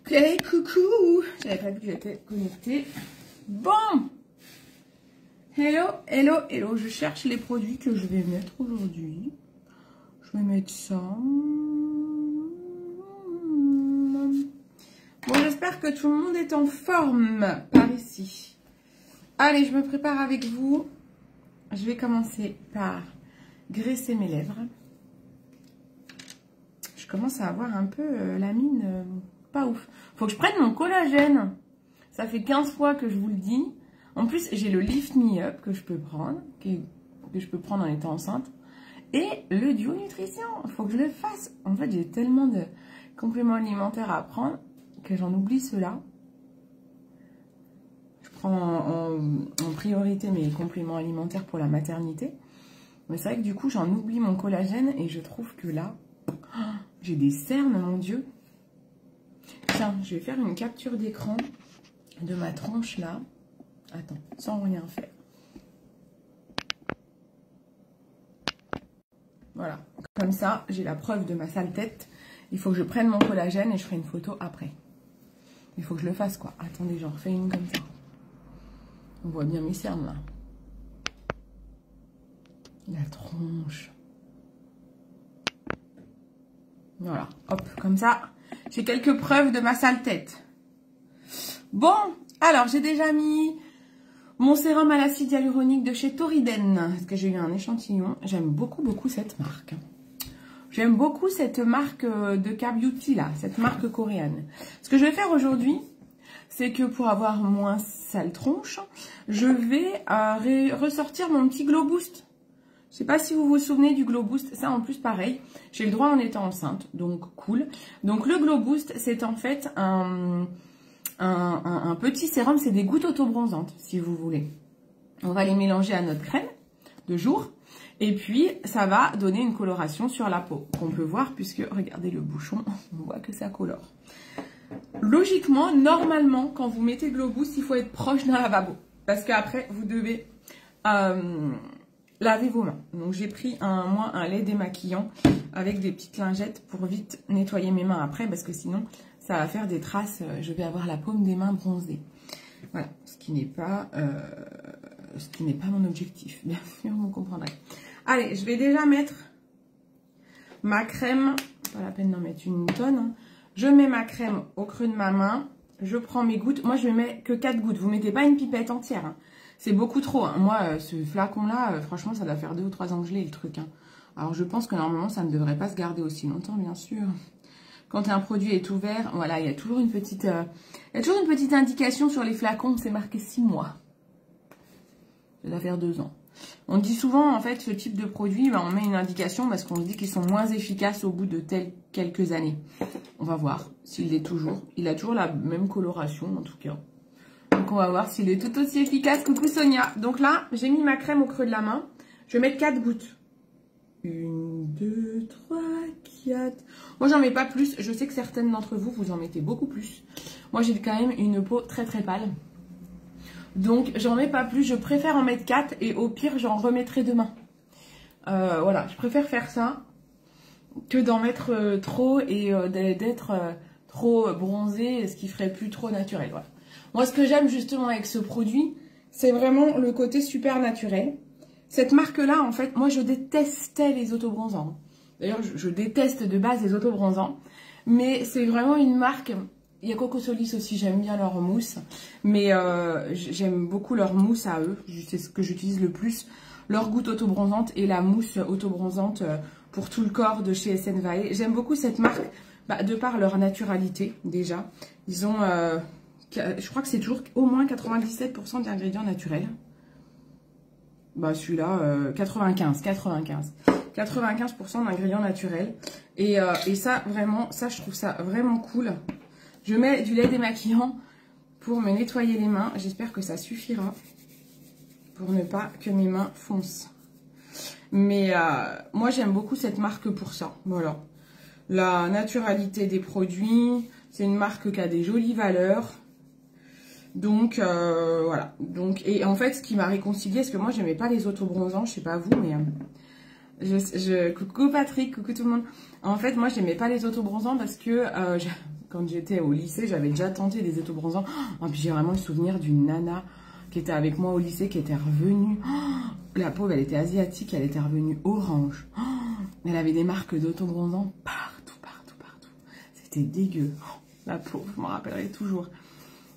Ok, coucou. J'avais pas vu que j'étais connectée. Bon. Hello, hello, hello. Je cherche les produits que je vais mettre aujourd'hui. Je vais mettre ça. Bon, j'espère que tout le monde est en forme par ici. Allez, je me prépare avec vous. Je vais commencer par graisser mes lèvres. Je commence à avoir un peu la mine pas ouf. Faut que je prenne mon collagène. Ça fait 15 fois que je vous le dis. En plus, j'ai le Lift Me Up que je peux prendre, que je peux prendre en étant enceinte. Et le Duo Nutrition. Il faut que je le fasse. En fait, j'ai tellement de compléments alimentaires à prendre que j'en oublie ceux-là. Je prends en priorité mes compléments alimentaires pour la maternité. Mais c'est vrai que du coup, j'en oublie mon collagène et je trouve que là, j'ai des cernes, mon Dieu. Tiens, je vais faire une capture d'écran de ma tronche là. Attends, sans rien faire. Voilà, comme ça, j'ai la preuve de ma sale tête. Il faut que je prenne mon collagène et je ferai une photo après. Il faut que je le fasse, quoi. Attendez, j'en refais une comme ça. On voit bien mes cernes, là. La tronche. Voilà, hop, comme ça, j'ai quelques preuves de ma sale tête. Bon, alors, j'ai déjà mis mon sérum à l'acide hyaluronique de chez Toriden, parce que j'ai eu un échantillon. J'aime beaucoup, beaucoup cette marque. J'aime beaucoup cette marque de K-Beauty, là, cette marque coréenne. Ce que je vais faire aujourd'hui, c'est que pour avoir moins sale tronche, je vais ressortir mon petit Glow Boost. Je sais pas si vous vous souvenez du Glow Boost. Ça, en plus, pareil, j'ai le droit en étant enceinte, donc cool. Donc, le Glow Boost, c'est en fait un petit sérum. C'est des gouttes autobronzantes, si vous voulez. On va les mélanger à notre crème de jour. Et puis, ça va donner une coloration sur la peau, qu'on peut voir, puisque, regardez le bouchon, on voit que ça colore. Logiquement, normalement, quand vous mettez Glow Boost, il faut être proche d'un lavabo. Parce qu'après, vous devez laver vos mains. Donc, j'ai pris moi un lait démaquillant avec des petites lingettes pour vite nettoyer mes mains après. Parce que sinon, ça va faire des traces. Je vais avoir la paume des mains bronzée. Voilà, ce qui n'est pas mon objectif. Bien sûr, vous comprendrez. Allez, je vais déjà mettre ma crème. Pas la peine d'en mettre une tonne. Hein. Je mets ma crème au creux de ma main. Je prends mes gouttes. Moi, je ne mets que 4 gouttes. Vous ne mettez pas une pipette entière. Hein. C'est beaucoup trop. Hein. Moi, ce flacon-là, franchement, ça doit faire 2 ou 3 ans que je l'ai, le truc. Hein. Alors, je pense que normalement, ça ne devrait pas se garder aussi longtemps, bien sûr. Quand un produit est ouvert, voilà, il y a toujours une petite, indication sur les flacons. C'est marqué 6 mois. Ça doit faire 2 ans. On dit souvent, en fait, ce type de produit, on met une indication parce qu'on se dit qu'ils sont moins efficaces au bout de quelques années. On va voir s'il l'est toujours. Il a toujours la même coloration, en tout cas. Donc, on va voir s'il est tout aussi efficace. Coucou Sonia. Donc là, j'ai mis ma crème au creux de la main. Je vais mettre 4 gouttes. 1, 2, 3, 4. Moi, j'en mets pas plus. Je sais que certaines d'entre vous, vous en mettez beaucoup plus. Moi, j'ai quand même une peau très, très pâle. Donc, j'en mets pas plus. Je préfère en mettre 4 et au pire, j'en remettrai demain. Voilà, je préfère faire ça que d'en mettre trop et d'être trop bronzé, ce qui ferait plus trop naturel. Voilà. Moi, ce que j'aime justement avec ce produit, c'est vraiment le côté super naturel. Cette marque-là, en fait, moi, je détestais les autobronzants. D'ailleurs, je déteste de base les autobronzants. Mais c'est vraiment une marque... Il y a Coco Solis aussi, j'aime bien leur mousse. Mais j'aime beaucoup leur mousse à eux. C'est ce que j'utilise le plus. Leur goutte autobronzante et la mousse autobronzante pour tout le corps de chez SN Vae. J'aime beaucoup cette marque de par leur naturalité, déjà. Ils ont... je crois que c'est toujours au moins 97% d'ingrédients naturels. Bah celui-là, 95% d'ingrédients naturels. Et ça, vraiment, ça, je trouve ça vraiment cool. Je mets du lait démaquillant pour me nettoyer les mains. J'espère que ça suffira pour ne pas que mes mains foncent. Mais moi, j'aime beaucoup cette marque pour ça. Voilà. La naturalité des produits. C'est une marque qui a des jolies valeurs. Donc, voilà. Donc, et en fait, ce qui m'a réconciliée, parce que moi, j'aimais pas les autobronzants. Je sais pas vous, mais... coucou Patrick, coucou tout le monde. En fait, moi, j'aimais pas les autobronzants parce que quand j'étais au lycée, j'avais déjà tenté des autobronzants. Oh, puis j'ai vraiment le souvenir d'une nana qui était avec moi au lycée, qui était revenue. Oh, la pauvre, elle était asiatique, elle était revenue orange. Oh, elle avait des marques d'autobronzants partout, partout, partout. C'était dégueu. Oh, la pauvre, je m'en rappellerai toujours.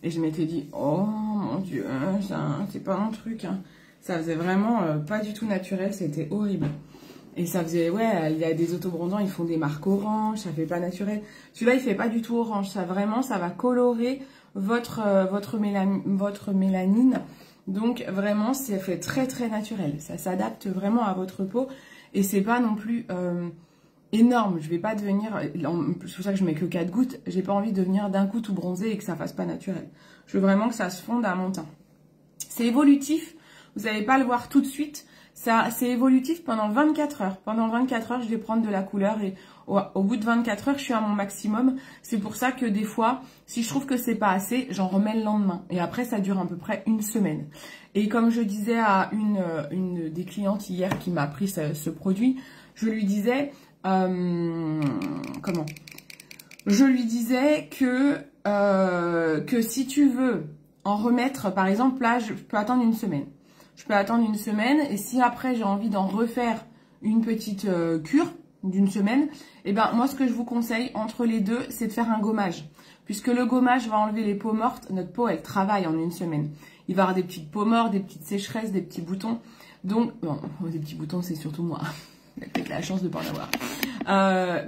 Et je m'étais dit, oh mon Dieu, c'est pas mon truc. Hein. Ça faisait vraiment pas du tout naturel, c'était horrible. Et ça faisait, ouais, il y a des autobronzants, ils font des marques orange, ça fait pas naturel. Celui-là, il fait pas du tout orange, ça vraiment, ça va colorer votre mélanine. Donc vraiment, ça fait très très naturel. Ça s'adapte vraiment à votre peau et c'est pas non plus énorme. Je vais pas devenir, c'est pour ça que je mets que 4 gouttes. J'ai pas envie de venir d'un coup tout bronzer et que ça fasse pas naturel. Je veux vraiment que ça se fonde à mon teint. C'est évolutif. Vous n'allez pas le voir tout de suite. C'est évolutif pendant 24 heures. Pendant 24 heures, je vais prendre de la couleur et au bout de 24 heures, je suis à mon maximum. C'est pour ça que des fois, si je trouve que c'est pas assez, j'en remets le lendemain. Et après, ça dure à peu près une semaine. Et comme je disais à une des clientes hier qui m'a pris ce produit, je lui disais, je lui disais que si tu veux en remettre, par exemple, là, je peux attendre une semaine. Je peux attendre une semaine et si après j'ai envie d'en refaire une petite cure d'une semaine, et ben moi ce que je vous conseille entre les deux, c'est de faire un gommage. Puisque le gommage va enlever les peaux mortes, notre peau elle travaille en une semaine. Il va y avoir des petites peaux mortes, des petites sécheresses, des petits boutons. Donc, bon, des petits boutons c'est surtout moi. J'ai peut-être la chance de ne pas en avoir.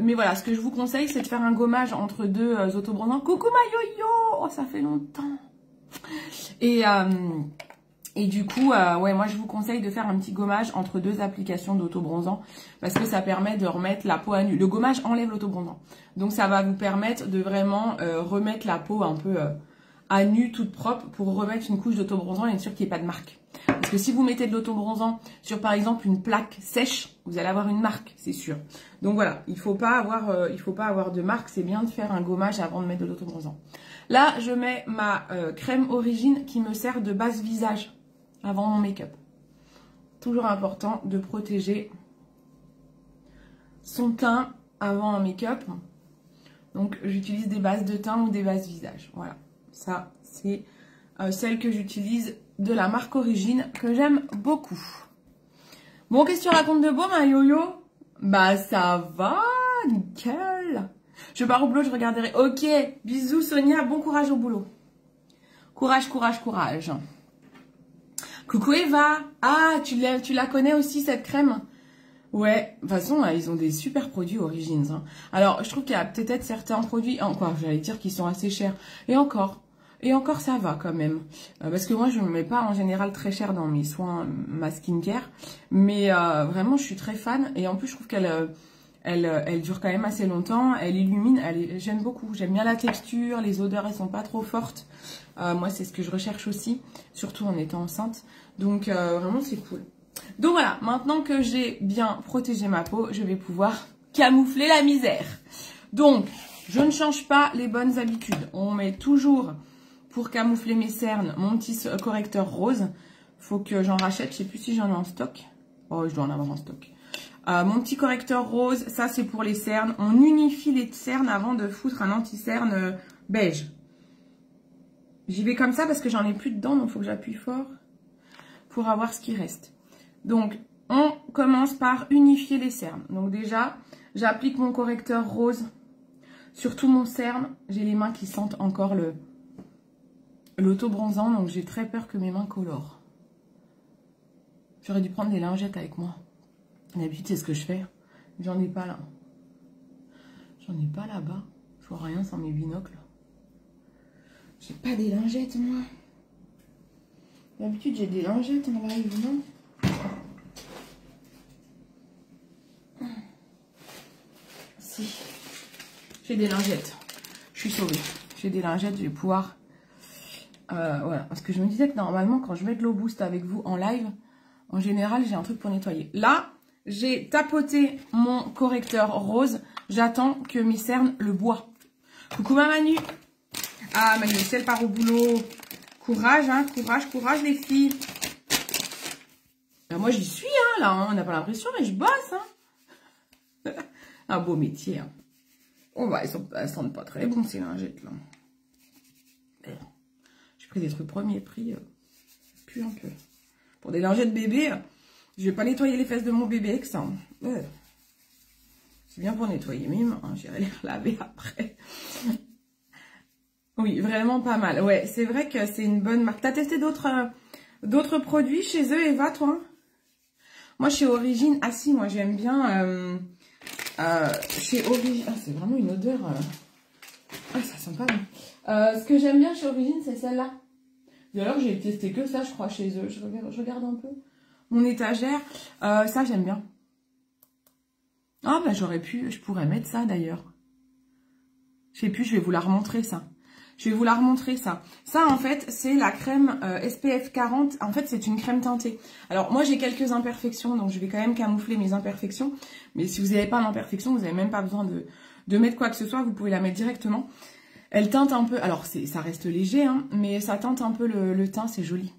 Mais voilà, ce que je vous conseille, c'est de faire un gommage entre deux autobronzants. Coucou ma yo-yo, oh, ça fait longtemps. Et du coup, ouais, moi je vous conseille de faire un petit gommage entre deux applications d'autobronzant parce que ça permet de remettre la peau à nu. Le gommage enlève l'autobronzant. Donc ça va vous permettre de vraiment remettre la peau un peu à nu, toute propre pour remettre une couche d'autobronzant et être sûr qu'il n'y ait pas de marque. Parce que si vous mettez de l'autobronzant sur par exemple une plaque sèche, vous allez avoir une marque, c'est sûr. Donc voilà, il faut pas avoir de marque, c'est bien de faire un gommage avant de mettre de l'autobronzant. Là, je mets ma crème Origine qui me sert de base visage avant mon make-up. Toujours important de protéger son teint avant un make-up. Donc, j'utilise des bases de teint ou des bases visage. Voilà, ça, c'est celle que j'utilise de la marque Origine, que j'aime beaucoup. Bon, qu'est-ce que tu racontes de beau, ma yo-yo? Bah, ça va, nickel. Je pars au boulot, je regarderai. Ok, bisous Sonia, bon courage au boulot. Courage, courage, courage. Coucou Eva. Ah, tu la connais aussi cette crème? Ouais, de toute façon, ils ont des super produits Origins. Hein. Alors, je trouve qu'il y a peut-être certains produits, encore, j'allais dire qu'ils sont assez chers. Et encore, ça va quand même. Parce que moi, je ne me mets pas en général très cher dans mes soins, ma skincare. Mais vraiment, je suis très fan. Et en plus, je trouve qu'elle elle dure quand même assez longtemps. Elle illumine, j'aime beaucoup. J'aime bien la texture, les odeurs, elles sont pas trop fortes. Moi, c'est ce que je recherche aussi, surtout en étant enceinte. Donc, vraiment, c'est cool. Donc voilà, maintenant que j'ai bien protégé ma peau, je vais pouvoir camoufler la misère. Donc, je ne change pas les bonnes habitudes. On met toujours, pour camoufler mes cernes, mon petit correcteur rose. Faut que j'en rachète, je sais plus si j'en ai en stock. Oh, je dois en avoir en stock. Mon petit correcteur rose, ça c'est pour les cernes. On unifie les cernes avant de foutre un anti-cerne beige. J'y vais comme ça parce que j'en ai plus dedans, donc il faut que j'appuie fort pour avoir ce qui reste. Donc, on commence par unifier les cernes. Donc déjà, j'applique mon correcteur rose sur tout mon cerne. J'ai les mains qui sentent encore l'auto-bronzant, donc j'ai très peur que mes mains colorent. J'aurais dû prendre des lingettes avec moi. D'habitude, c'est ce que je fais. J'en ai pas là. J'en ai pas là-bas. Je vois rien sans mes binocles. J'ai pas des lingettes, moi. D'habitude, j'ai des lingettes en live, non? Si. J'ai des lingettes. Je suis sauvée. J'ai des lingettes, je vais pouvoir... voilà. Parce que je me disais que normalement, quand je mets de l'eau boost avec vous en live, en général, j'ai un truc pour nettoyer. Là, j'ai tapoté mon correcteur rose. J'attends que mes cernes le boivent. Coucou ma Manu. Ah, Manu, elle part au boulot. Courage, hein, courage, courage les filles. Ben, moi, j'y suis, hein, là. Hein, on n'a pas l'impression, mais je bosse, hein. Un beau métier, hein. Oh bah, elles sentent pas très bon ces lingettes là. J'ai pris des trucs premier prix. Puis un peu. Pour des lingettes bébé, je vais pas nettoyer les fesses de mon bébé avec ça. C'est bien pour nettoyer mes mains. Hein. J'irai les laver après. Oui, vraiment pas mal. Ouais, c'est vrai que c'est une bonne marque. T'as testé d'autres produits chez eux, Eva, toi? Moi, chez Origine, ah si, moi j'aime bien chez Origine. Ah, c'est vraiment une odeur. Ah, ça sent pas bon. Ce que j'aime bien chez Origine, c'est celle-là. D'ailleurs, j'ai testé que ça, je crois, chez eux. Je regarde un peu mon étagère. Ça, j'aime bien. Ah, bah je pourrais mettre ça d'ailleurs. Je sais plus, je vais vous la remontrer ça. Je vais vous la remontrer ça. Ça, en fait, c'est la crème SPF 40. En fait, c'est une crème teintée. Alors, moi, j'ai quelques imperfections, donc je vais quand même camoufler mes imperfections. Mais si vous n'avez pas d'imperfections, vous n'avez même pas besoin de mettre quoi que ce soit. Vous pouvez la mettre directement. Elle teinte un peu. Alors, ça reste léger, hein, mais ça teinte un peu le teint. C'est joli.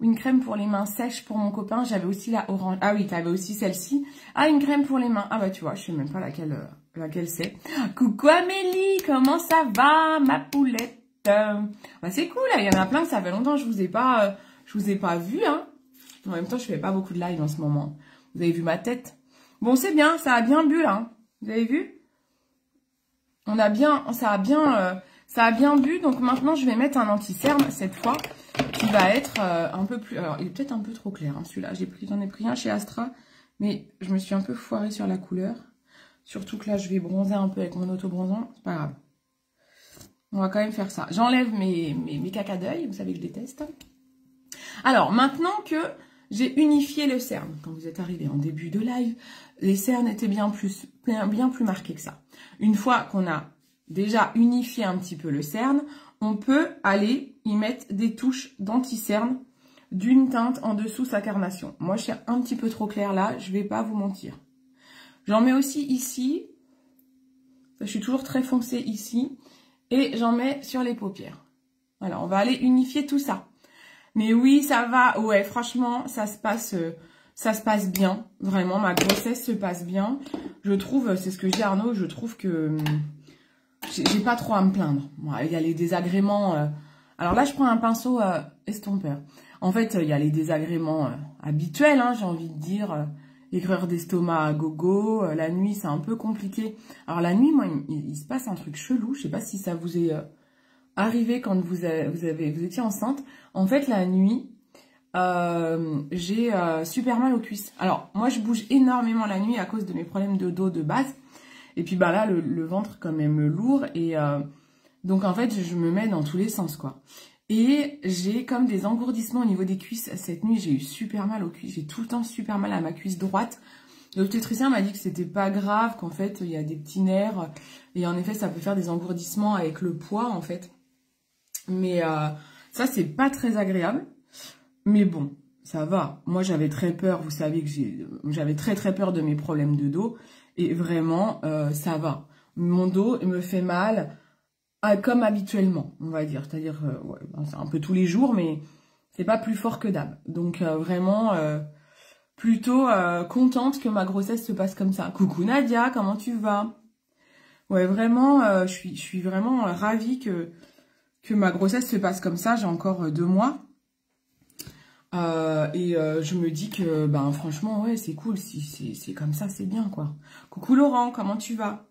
Une crème pour les mains sèches pour mon copain. J'avais aussi la orange. Ah oui, t'avais aussi celle-ci. Ah, une crème pour les mains. Ah bah, tu vois, je sais même pas laquelle c'est. Coucou Amélie, comment ça va, ma poulette? Bah, c'est cool, là. Il y en a plein, ça fait longtemps que je vous ai pas vu, hein. En même temps, je fais pas beaucoup de live en ce moment. Vous avez vu ma tête? Bon, c'est bien, ça a bien bu, là. Hein. Vous avez vu? Ça a bien bu. Donc maintenant, je vais mettre un anti-cerne cette fois, qui va être un peu plus... Alors, il est peut-être un peu trop clair, hein, celui-là. J'en ai pris un chez Astra, mais je me suis un peu foirée sur la couleur. Surtout que là, je vais bronzer un peu avec mon auto-bronzant. C'est pas grave. On va quand même faire ça. J'enlève mes caca d'œil. Vous savez que je déteste. Alors, maintenant que j'ai unifié le cerne, quand vous êtes arrivé en début de live, les cernes étaient bien plus marqués que ça. Une fois qu'on a déjà unifié un petit peu le cerne, on peut aller y mettre des touches d'anti-cerne d'une teinte en dessous sa carnation. Moi, je suis un petit peu trop clair là. Je vais pas vous mentir. J'en mets aussi ici. Je suis toujours très foncée ici. Et j'en mets sur les paupières. Voilà, on va aller unifier tout ça. Mais oui, ça va. Ouais, franchement, ça se passe bien. Vraiment, ma grossesse se passe bien. Je trouve, c'est ce que j'ai Arnaud, je trouve que j'ai pas trop à me plaindre. Bon, il y a les désagréments. Alors là, je prends un pinceau estompeur. En fait, il y a les désagréments habituels, hein, j'ai envie de dire. Aigreur d'estomac à gogo. La nuit, c'est un peu compliqué. Alors la nuit, moi, il se passe un truc chelou. Je sais pas si ça vous est arrivé quand vous étiez enceinte. En fait, la nuit, j'ai super mal aux cuisses. Alors, moi, je bouge énormément la nuit à cause de mes problèmes de dos de base. Et puis, bah là, le ventre quand même lourd. Et donc, en fait, je me mets dans tous les sens, quoi. Et j'ai comme des engourdissements au niveau des cuisses. Cette nuit, j'ai eu super mal aux cuisses. J'ai tout le temps super mal à ma cuisse droite. L'obstétricien m'a dit que c'était pas grave, qu'en fait, il y a des petits nerfs. Et en effet, ça peut faire des engourdissements avec le poids, en fait. Mais ça, c'est pas très agréable. Mais bon, ça va. Moi, j'avais très peur. Vous savez que j'avais très peur de mes problèmes de dos. Et vraiment, ça va. Mon dos me fait mal comme habituellement, on va dire. C'est-à-dire, ouais, c'est un peu tous les jours, mais c'est pas plus fort que d'hab. Donc, vraiment, plutôt contente que ma grossesse se passe comme ça. Coucou Nadia, comment tu vas? Ouais, vraiment, je suis vraiment ravie que ma grossesse se passe comme ça. J'ai encore 2 mois. Je me dis que, ben, franchement, ouais, c'est cool. Si c'est comme ça, c'est bien, quoi. Coucou Laurent, comment tu vas?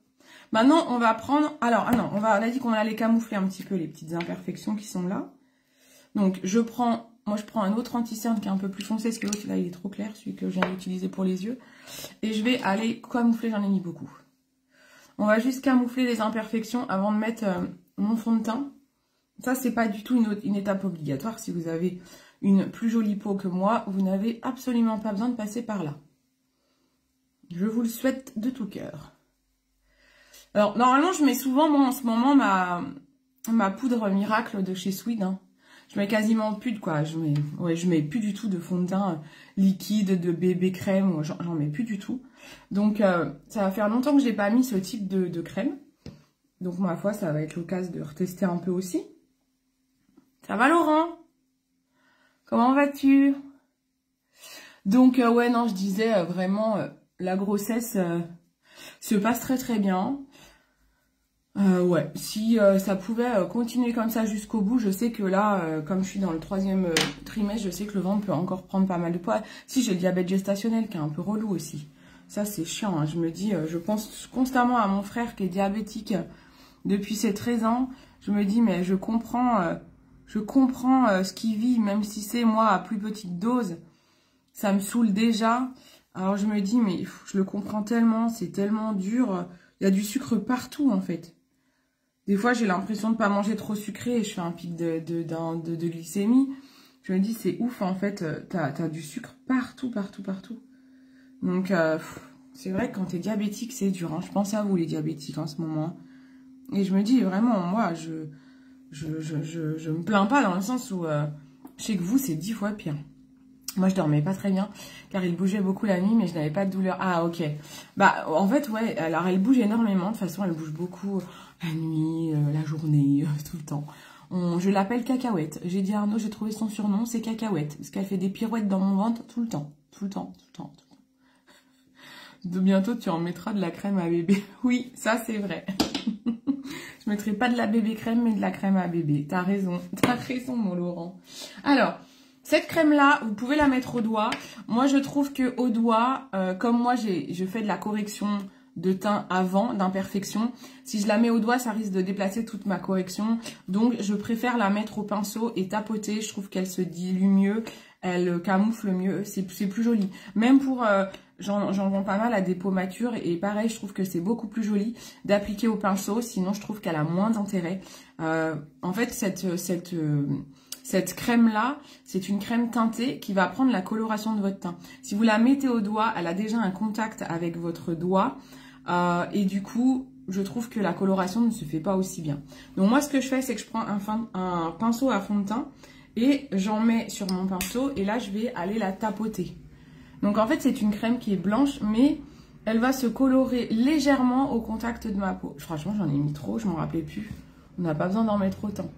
Maintenant, on va prendre... Alors, ah non, on a dit qu'on allait camoufler un petit peu les petites imperfections qui sont là. Donc, moi, je prends un autre anti-cerne qui est un peu plus foncé, parce que l'autre, là, il est trop clair, celui que je viens d'utiliser pour les yeux. Et je vais aller camoufler, j'en ai mis beaucoup. On va juste camoufler les imperfections avant de mettre mon fond de teint. Ça, c'est pas du tout une étape obligatoire. Si vous avez une plus jolie peau que moi, vous n'avez absolument pas besoin de passer par là. Je vous le souhaite de tout cœur. Alors, normalement, je mets souvent, moi, en ce moment, ma poudre miracle de chez Swede. Hein. Je mets quasiment plus de quoi. Je mets plus du tout de fond de teint liquide, de bébé crème. J'en mets plus du tout. Donc, ça va faire longtemps que je n'ai pas mis ce type de crème. Donc, ma foi, ça va être l'occasion de retester un peu aussi. Ça va, Laurent? Comment vas-tu? Donc, ouais, non, je disais vraiment, la grossesse se passe très bien. Ouais, si ça pouvait continuer comme ça jusqu'au bout, je sais que là, comme je suis dans le 3e trimestre, je sais que le ventre peut encore prendre pas mal de poids. Si j'ai le diabète gestationnel qui est un peu relou aussi. Ça, c'est chiant, hein. Je me dis, je pense constamment à mon frère qui est diabétique depuis ses 13 ans. Je me dis, mais je comprends ce qu'il vit, même si c'est moi à plus petite dose. Ça me saoule déjà. Alors je me dis, mais je le comprends tellement, c'est tellement dur. Il y a du sucre partout en fait. Des fois, j'ai l'impression de ne pas manger trop sucré et je fais un pic de glycémie. Je me dis, c'est ouf, en fait, t'as du sucre partout, partout, partout. Donc, c'est vrai que quand t'es diabétique, c'est dur. Hein. Je pense à vous, les diabétiques, en ce moment. Et je me dis, vraiment, moi, je me plains pas dans le sens où je sais que vous, c'est 10 fois pire. Moi, je dormais pas très bien, car il bougeait beaucoup la nuit, mais je n'avais pas de douleur. Ah, ok. Bah, en fait, ouais, alors elle bouge énormément. De toute façon, elle bouge beaucoup la nuit, la journée, tout le temps. Je l'appelle Cacahuète. J'ai dit à Arnaud, j'ai trouvé son surnom, c'est Cacahuète. Parce qu'elle fait des pirouettes dans mon ventre tout le temps. Tout le temps, tout le temps, tout le temps. De bientôt, tu en mettras de la crème à bébé. Oui, ça, c'est vrai. Je mettrai pas de la bébé crème, mais de la crème à bébé. T'as raison, mon Laurent. Alors... cette crème-là, vous pouvez la mettre au doigt. Moi, je trouve que au doigt, comme moi, je fais de la correction de teint avant, d'imperfection. Si je la mets au doigt, ça risque de déplacer toute ma correction. Donc, je préfère la mettre au pinceau et tapoter. Je trouve qu'elle se dilue mieux, elle camoufle mieux. C'est plus joli. Même pour... j'en vends pas mal à des peaux matures. Et pareil, je trouve que c'est beaucoup plus joli d'appliquer au pinceau. Sinon, je trouve qu'elle a moins d'intérêt. En fait, cette crème-là, c'est une crème teintée qui va prendre la coloration de votre teint. Si vous la mettez au doigt, elle a déjà un contact avec votre doigt. Et du coup, je trouve que la coloration ne se fait pas aussi bien. Donc moi, ce que je fais, c'est que je prends un pinceau à fond de teint et j'en mets sur mon pinceau. Et là, je vais aller la tapoter. Donc en fait, c'est une crème qui est blanche, mais elle va se colorer légèrement au contact de ma peau. Franchement, j'en ai mis trop, je m'en rappelais plus. On n'a pas besoin d'en mettre autant.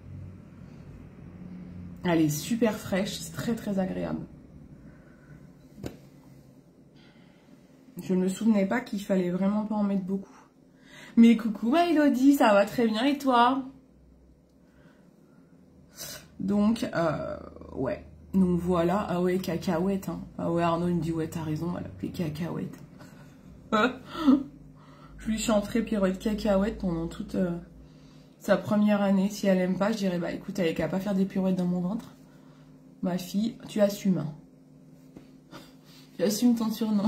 Elle est super fraîche, c'est très très agréable. Je ne me souvenais pas qu'il fallait vraiment pas en mettre beaucoup. Mais coucou ma Elodie, ça va très bien et toi? Donc, ouais. Donc voilà, ah ouais, Cacahuète. Hein. Ah ouais, Arnaud il me dit, ouais, t'as raison, on va l'appeler Cacahuète. Je lui chanterai pirouette Cacahuète pendant toute... sa première année. Si elle aime pas, je dirais, bah écoute, elle est qu'à pas faire des pirouettes dans mon ventre. Ma fille, tu assumes. Hein. Tu assumes ton surnom.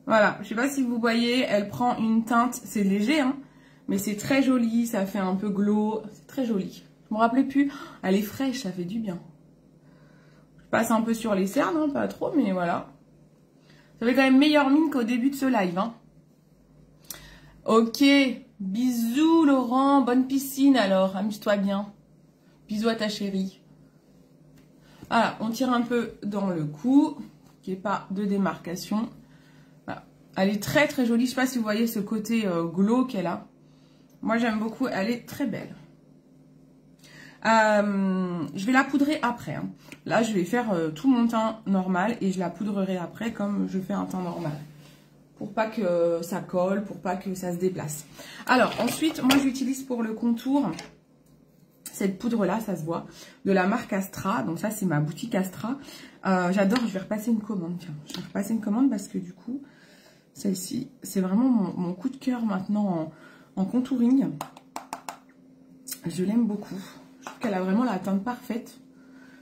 Voilà, je sais pas si vous voyez, elle prend une teinte, c'est léger, hein, mais c'est très joli, ça fait un peu glow, c'est très joli. Je me rappelais plus, elle est fraîche, ça fait du bien. Je passe un peu sur les cernes, hein, pas trop, mais voilà. Ça fait quand même meilleure mine qu'au début de ce live. Hein. Ok, bisous Laurent, bonne piscine alors, amuse-toi bien. Bisous à ta chérie. Voilà, on tire un peu dans le cou, qu'il n'y ait pas de démarcation. Voilà. Elle est très très jolie, je ne sais pas si vous voyez ce côté glow qu'elle a. Moi j'aime beaucoup, elle est très belle. Je vais la poudrer après. Hein. Là je vais faire tout mon teint normal et je la poudrerai après comme je fais un teint normal. Pour pas que ça colle, pour pas que ça se déplace. Alors ensuite, moi j'utilise pour le contour cette poudre là, ça se voit, de la marque Astra. Donc ça c'est ma boutique Astra. J'adore, je vais repasser une commande. Tiens, je vais repasser une commande parce que du coup, celle-ci, c'est vraiment mon coup de cœur maintenant en contouring. Je l'aime beaucoup. Je trouve qu'elle a vraiment la teinte parfaite.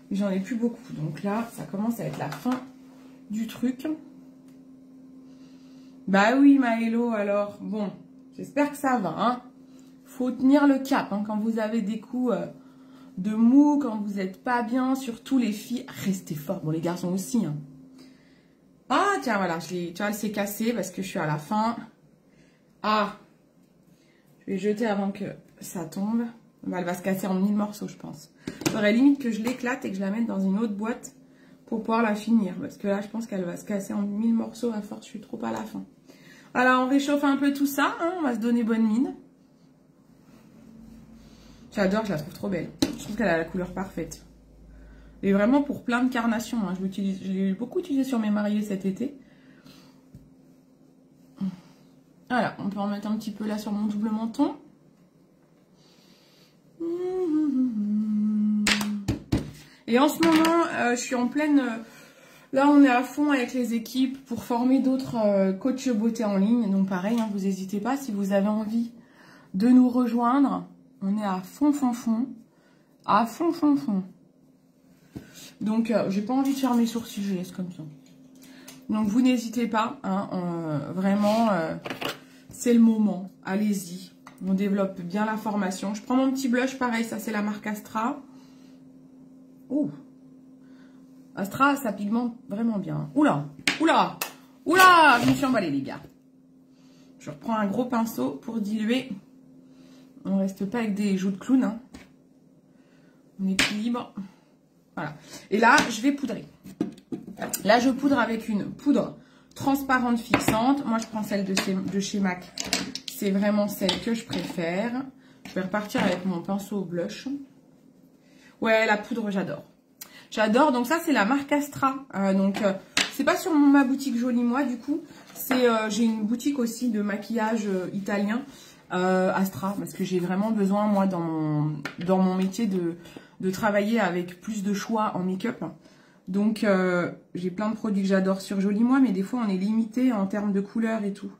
Mais j'en ai plus beaucoup. Donc là, ça commence à être la fin du truc. Bah oui, Maëlo, alors. Bon, j'espère que ça va. Hein. Faut tenir le cap hein, quand vous avez des coups de mou, quand vous n'êtes pas bien. Surtout les filles, restez fort. Bon, les garçons aussi. Hein. Ah, tiens, voilà. Tu vois, elle s'est cassée parce que je suis à la fin. Ah. Je vais jeter avant que ça tombe. Bah, elle va se casser en 1000 morceaux, je pense. Il faudrait limite que je l'éclate et que je la mette dans une autre boîte pour pouvoir la finir. Parce que là, je pense qu'elle va se casser en 1000 morceaux à force. Je suis trop à la fin. Voilà, on réchauffe un peu tout ça. Hein, on va se donner bonne mine. J'adore, je la trouve trop belle. Je trouve qu'elle a la couleur parfaite. Et vraiment pour plein de carnations. Hein. Je l'ai beaucoup utilisé sur mes mariés cet été. Voilà, on peut en mettre un petit peu là sur mon double menton. Et en ce moment, je suis en pleine... là, on est à fond avec les équipes pour former d'autres coachs beauté en ligne. Donc pareil, hein, vous n'hésitez pas si vous avez envie de nous rejoindre. On est à fond, fond, fond. À fond, fond, fond. Donc, j'ai pas envie de faire mes sourcils, je laisse comme ça. Donc, vous n'hésitez pas. Hein, vraiment, c'est le moment. Allez-y. On développe bien la formation. Je prends mon petit blush, pareil, ça c'est la marque Astra. Ouh. Astra, ça pigmente vraiment bien. Oula, oula, oula, je me suis emballée, les gars. Je reprends un gros pinceau pour diluer. On reste pas avec des joues de clown. Hein. On équilibre. Voilà. Et là, je vais poudrer. Là, je poudre avec une poudre transparente fixante. Moi, je prends celle de chez MAC. C'est vraiment celle que je préfère. Je vais repartir avec mon pinceau blush. Ouais, la poudre, j'adore. J'adore. Donc ça, c'est la marque Astra. C'est pas sur ma boutique Jolie Moi, du coup. J'ai une boutique aussi de maquillage italien. Astra, parce que j'ai vraiment besoin, moi, dans mon métier de travailler avec plus de choix en make-up. Donc, j'ai plein de produits que j'adore sur Jolie Moi, mais des fois, on est limité en termes de couleurs et tout.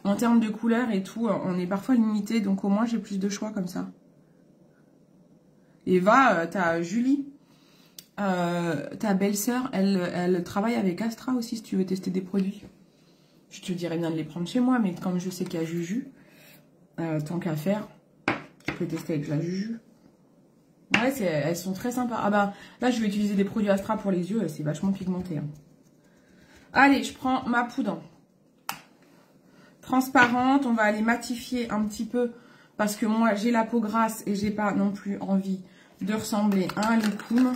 En termes de couleurs et tout, on est parfois limité, donc au moins, j'ai plus de choix comme ça. Eva, t'as Julie, ta belle-sœur, elle travaille avec Astra aussi, si tu veux tester des produits. Je te dirais bien de les prendre chez moi, mais comme je sais qu'il y a Juju, tant qu'à faire, tu peux tester avec la Juju. Ouais, elles sont très sympas. Ah bah, là, je vais utiliser des produits Astra pour les yeux, c'est vachement pigmenté. Hein. Allez, je prends ma poudre transparente. On va aller matifier un petit peu, parce que moi, j'ai la peau grasse et j'ai pas non plus envie de ressembler à un licoum.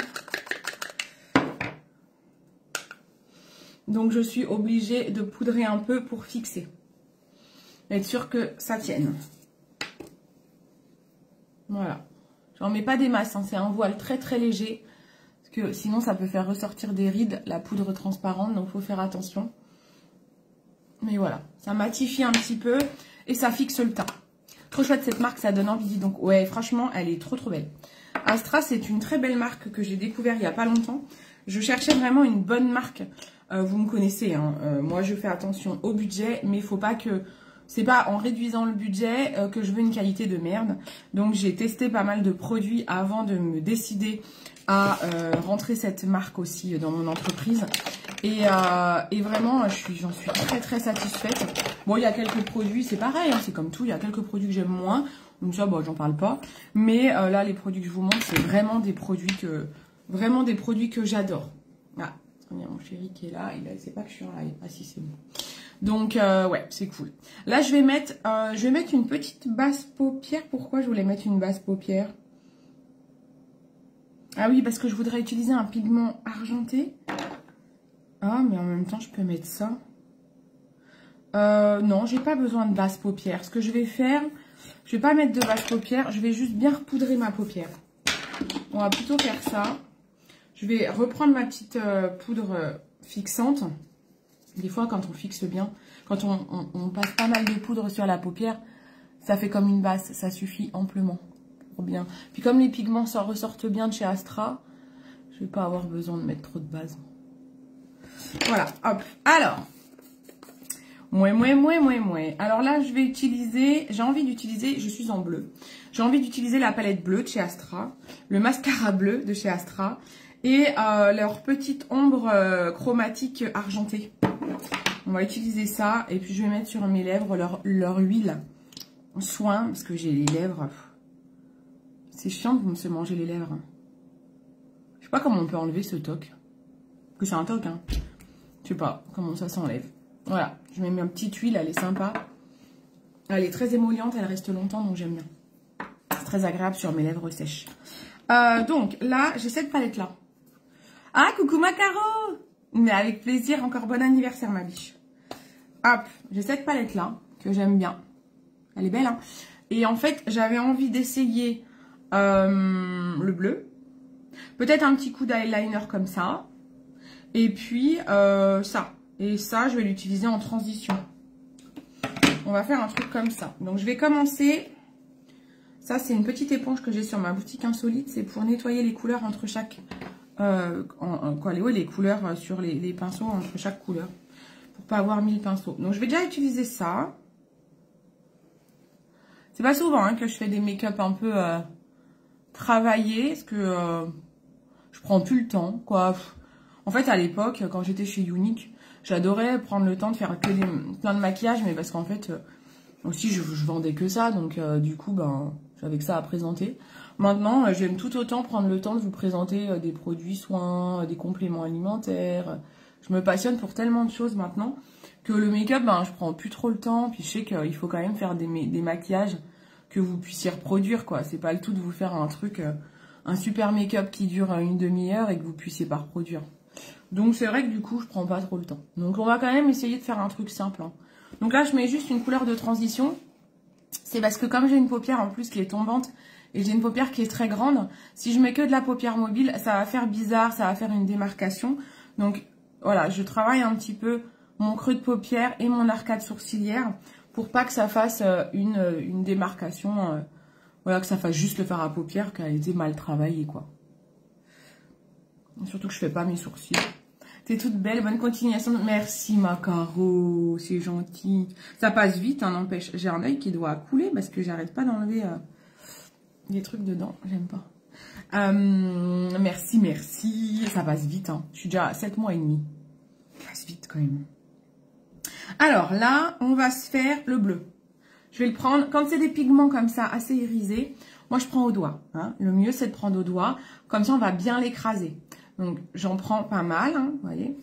Donc, je suis obligée de poudrer un peu pour fixer. Être sûr que ça tienne. Voilà. J'en mets pas des masses, hein. C'est un voile très très léger. Parce que sinon, ça peut faire ressortir des rides, la poudre transparente. Donc, il faut faire attention. Mais voilà. Ça matifie un petit peu et ça fixe le teint. Trop chouette cette marque, ça donne envie. Dis donc, ouais, franchement, elle est trop trop belle. Astra, c'est une très belle marque que j'ai découvert il n'y a pas longtemps. Je cherchais vraiment une bonne marque. Vous me connaissez, hein. Moi, je fais attention au budget, mais il faut pas que... C'est pas en réduisant le budget que je veux une qualité de merde. Donc, j'ai testé pas mal de produits avant de me décider à rentrer cette marque aussi dans mon entreprise. Et vraiment, j'en suis très très satisfaite. Bon, il y a quelques produits, c'est pareil, hein, c'est comme tout. Il y a quelques produits que j'aime moins. Donc ça, bon, j'en parle pas. Mais là, les produits que je vous montre, c'est vraiment des produits que j'adore. Ah, il y a mon chéri qui est là. Il ne sait pas que je suis en live. Ah si, c'est bon. Donc, ouais, c'est cool. Là, je vais mettre une petite basse paupière. Pourquoi je voulais mettre une basse paupière? Ah oui, parce que je voudrais utiliser un pigment argenté. Ah, mais en même temps, je peux mettre ça. Non, j'ai pas besoin de basse paupière. Ce que je vais faire, je vais pas mettre de basse paupière. Je vais juste bien repoudrer ma paupière. On va plutôt faire ça. Je vais reprendre ma petite poudre fixante. Des fois, quand on fixe bien, quand on passe pas mal de poudre sur la paupière, ça fait comme une base, ça suffit amplement pour bien. Puis comme les pigments ressortent bien de chez Astra, je vais pas avoir besoin de mettre trop de base. Voilà, hop. Alors, alors là, je vais utiliser, j'ai envie d'utiliser, je suis en bleu. J'ai envie d'utiliser la palette bleue de chez Astra, le mascara bleu de chez Astra et leur petite ombre chromatique argentée. On va utiliser ça et puis je vais mettre sur mes lèvres leur huile soin parce que j'ai les lèvres. C'est chiant de se manger les lèvres. Je sais pas comment on peut enlever ce toc. Parce que c'est un toc, hein. Je sais pas comment ça s'enlève. Voilà, je mets ma petite huile, elle est sympa. Elle est très émolliente, elle reste longtemps, donc j'aime bien. C'est très agréable sur mes lèvres sèches. Donc là, j'ai cette palette-là. Ah, coucou Macaro! Mais avec plaisir, encore bon anniversaire ma biche. Hop, j'ai cette palette-là, que j'aime bien. Elle est belle, hein. Et en fait, j'avais envie d'essayer le bleu. Peut-être un petit coup d'eyeliner comme ça. Et puis, ça. Et ça, je vais l'utiliser en transition. on va faire un truc comme ça. Donc, je vais commencer. Ça, c'est une petite éponge que j'ai sur ma boutique insolite. C'est pour nettoyer les couleurs entre chaque... les couleurs sur les pinceaux entre chaque couleur. Pour pas avoir 1000 pinceaux. Donc, je vais déjà utiliser ça. C'est pas souvent hein, que je fais des make-up un peu travaillés. Parce que je prends plus le temps, quoi. En fait, à l'époque, quand j'étais chez Younique, j'adorais prendre le temps de faire plein de maquillage. Mais parce qu'en fait, aussi, je vendais que ça. Donc, du coup, ben, j'avais que ça à présenter. Maintenant, j'aime tout autant prendre le temps de vous présenter des produits soins, des compléments alimentaires. Je me passionne pour tellement de choses maintenant que le make-up, ben, je prends plus trop le temps. Puis je sais qu'il faut quand même faire des maquillages que vous puissiez reproduire, quoi. C'est pas le tout de vous faire un truc, un super make-up qui dure une demi-heure et que vous puissiez pas reproduire. Donc c'est vrai que du coup, je prends pas trop le temps. Donc on va quand même essayer de faire un truc simple. Hein. Donc là, je mets juste une couleur de transition. C'est parce que comme j'ai une paupière en plus qui est tombante et j'ai une paupière qui est très grande, si je mets que de la paupière mobile, ça va faire bizarre, ça va faire une démarcation. Donc voilà, je travaille un petit peu mon creux de paupière et mon arcade sourcilière pour pas que ça fasse une démarcation, voilà, que ça fasse juste le fard à paupières qui a été mal travaillé, quoi. Surtout que je fais pas mes sourcils. T'es toute belle, bonne continuation. Merci ma Caro, c'est gentil. Ça passe vite, hein, n'empêche. J'ai un œil qui doit couler parce que j'arrête pas d'enlever des trucs dedans. J'aime pas. Merci, merci. Ça passe vite, hein. Je suis déjà à 7 mois et demi. Ça passe vite quand même. Alors là, on va se faire le bleu. Je vais le prendre. Quand c'est des pigments comme ça, assez irisés, moi je prends au doigt. Hein. Le mieux, c'est de prendre au doigt. Comme ça, on va bien l'écraser. Donc, j'en prends pas mal, hein, vous voyez.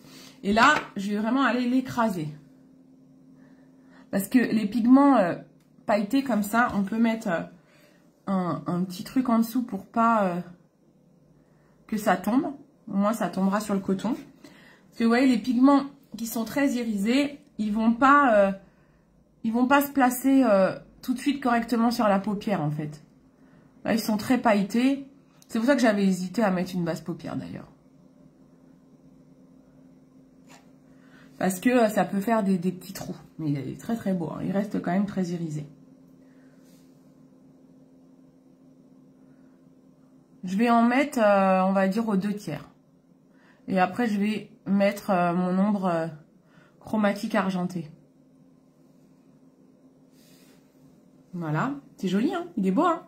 Et là, je vais vraiment aller l'écraser. Parce que les pigments pailletés comme ça, on peut mettre un petit truc en dessous pour pas que ça tombe. Au moins, ça tombera sur le coton. Parce que vous voyez, les pigments qui sont très irisés, ils vont pas se placer tout de suite correctement sur la paupière, en fait. Là, ils sont très pailletés. C'est pour ça que j'avais hésité à mettre une base paupière, d'ailleurs. Parce que ça peut faire des petits trous. Mais il est très très beau. Hein. Il reste quand même très irisé. Je vais en mettre, on va dire, aux 2/3. Et après, je vais mettre mon ombre chromatique argenté. Voilà. C'est joli, hein. Il est beau, hein.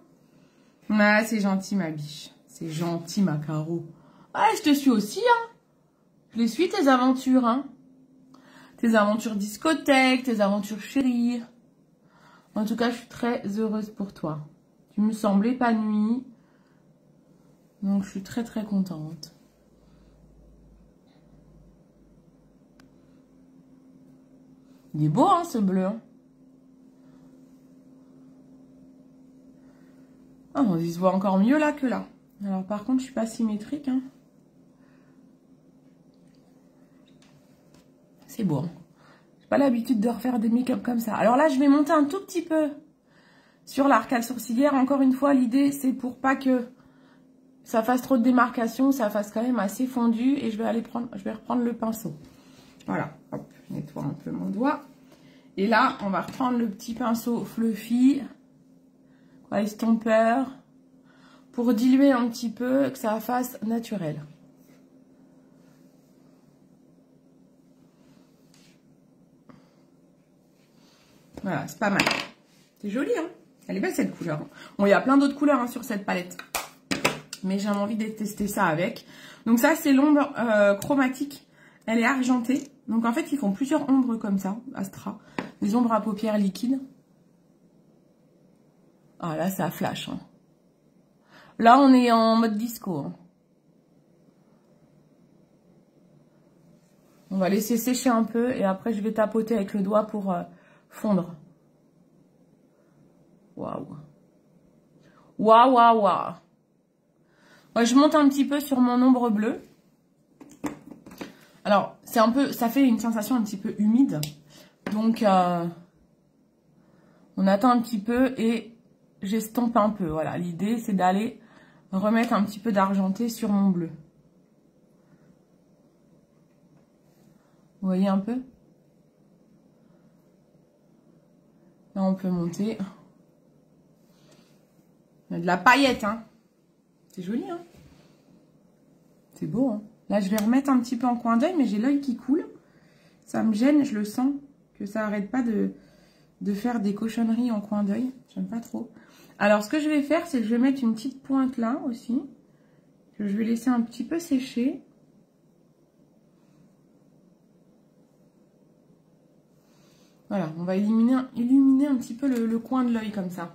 Ah, c'est gentil, ma biche. C'est gentil, ma Caro. Ah, je te suis aussi, hein. Je les suis, tes aventures, hein. Tes aventures discothèque, tes aventures chérie. En tout cas, je suis très heureuse pour toi. Tu me sembles épanouie. Donc, je suis très, très contente. Il est beau, hein, ce bleu. Ah, on se voit encore mieux là que là. Alors, par contre, je suis pas symétrique, hein. C'est beau. Hein. J'ai pas l'habitude de refaire des make-up comme ça. Alors là, je vais monter un tout petit peu sur l'arcade sourcilière. Encore une fois, l'idée, c'est pour pas que ça fasse trop de démarcation, ça fasse quand même assez fondu. Et je vais reprendre le pinceau. Voilà. Hop, je nettoie un peu mon doigt. Et là, on va reprendre le petit pinceau fluffy, estompeur, pour diluer un petit peu, que ça fasse naturel. Voilà, c'est pas mal. C'est joli, hein. Elle est belle, cette couleur. Bon, il y a plein d'autres couleurs hein, sur cette palette. Mais j'ai envie de tester ça avec. Donc ça, c'est l'ombre chromatique. Elle est argentée. Donc en fait, ils font plusieurs ombres comme ça, Astra. Des ombres à paupières liquides. Ah là, ça flash. Hein. Là, on est en mode disco. Hein. On va laisser sécher un peu. Et après, je vais tapoter avec le doigt pour... fondre. Waouh. Waouh, waouh, waouh. Ouais, je monte un petit peu sur mon ombre bleue. Alors, c'est un peu, ça fait une sensation un petit peu humide. Donc, on attend un petit peu et j'estompe un peu. Voilà, l'idée, c'est d'aller remettre un petit peu d'argenté sur mon bleu. Vous voyez un peu ? Là, on peut monter. On a de la paillette, hein. C'est joli, hein. C'est beau, hein. Là, je vais remettre un petit peu en coin d'œil, mais j'ai l'œil qui coule. Ça me gêne, je le sens, que ça arrête pas de faire des cochonneries en coin d'œil. J'aime pas trop. Alors, ce que je vais faire, c'est que je vais mettre une petite pointe là aussi. Que je vais laisser un petit peu sécher. Voilà, on va illuminer un petit peu le coin de l'œil comme ça.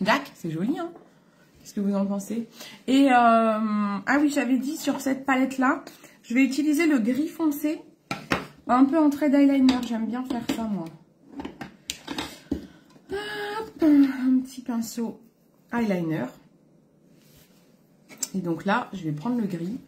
Dac, c'est joli, hein. Qu'est-ce que vous en pensez? Et, ah oui, j'avais dit sur cette palette-là, je vais utiliser le gris foncé, un peu en trait d'eyeliner. J'aime bien faire ça, moi. Hop, un petit pinceau eyeliner. Et donc là, je vais prendre le gris.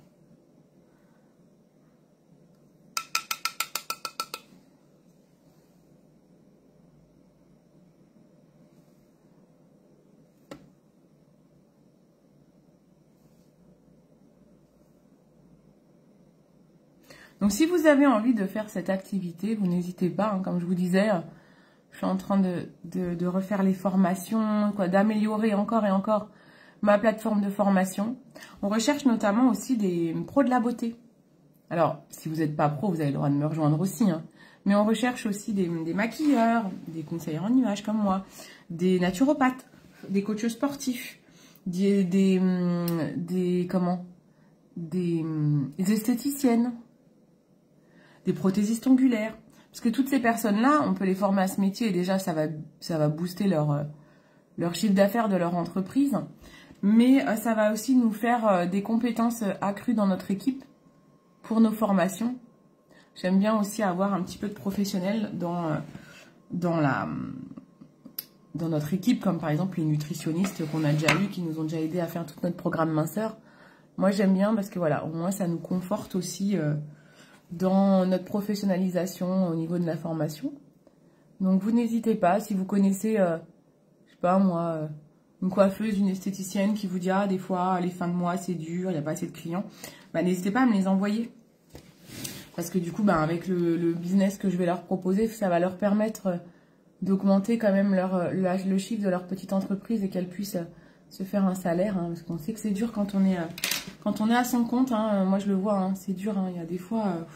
Donc, si vous avez envie de faire cette activité, vous n'hésitez pas. Hein, comme je vous disais, je suis en train de refaire les formations, d'améliorer encore et encore ma plateforme de formation. On recherche notamment aussi des pros de la beauté. Alors, si vous n'êtes pas pro, vous avez le droit de me rejoindre aussi. Hein, mais on recherche aussi des maquilleurs, des conseillers en images comme moi, des naturopathes, des coachs sportifs, des esthéticiennes, des prothésistes ongulaires. Parce que toutes ces personnes-là, on peut les former à ce métier et déjà, ça va booster leur chiffre d'affaires de leur entreprise. Mais ça va aussi nous faire des compétences accrues dans notre équipe pour nos formations. J'aime bien aussi avoir un petit peu de professionnels dans notre équipe, comme par exemple les nutritionnistes qu'on a déjà eu, qui nous ont déjà aidés à faire tout notre programme minceur. Moi, j'aime bien parce que voilà, au moins, ça nous conforte aussi dans notre professionnalisation au niveau de la formation. Donc, vous n'hésitez pas, si vous connaissez, je sais pas moi, une coiffeuse, une esthéticienne qui vous dit « Ah, des fois, les fins de mois, c'est dur, il n'y a pas assez de clients. » Bah, n'hésitez pas à me les envoyer. Parce que du coup, bah, avec le business que je vais leur proposer, ça va leur permettre d'augmenter quand même le chiffre de leur petite entreprise et qu'elles puissent se faire un salaire. Hein, parce qu'on sait que c'est dur quand on est à son compte. Hein, moi, je le vois, hein, c'est dur. Hein, il y a des fois...